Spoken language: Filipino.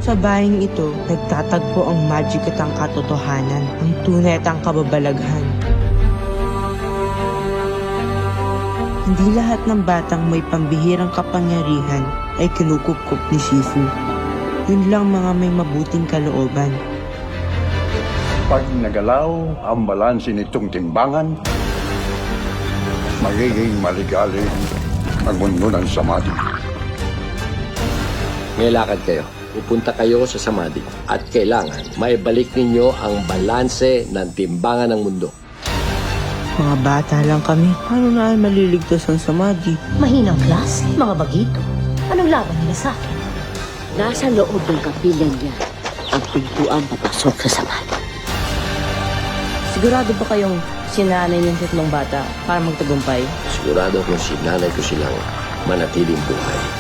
Sa bayang ito, nagtatagpo ang magic at ang katotohanan, ang tunay at ang kababalaghan. Hindi lahat ng batang may pambihirang kapangyarihan ay kinukupkup ni Shifu. Yun lang mga may mabuting kalooban. Pag nagalaw ang balanse nitong timbangan, magiging maligalig ang mundo ng samadhi. May lakad kayo. Pupunta kayo sa samadhi at kailangan maibalik ninyo ang balanse ng timbangan ng mundo. Mga bata lang kami, paano na ay maliligtas ang samadhi? Mahinang klase, mga bagito. Anong laban nila sa akin? Nasa loob ng kapilyan niya ang pintuan papasok sa samadhi. Sigurado ba kayong sinanay ng tatlong bata para magtagumpay? Sigurado kung sinanay ko silang manatiling buhay.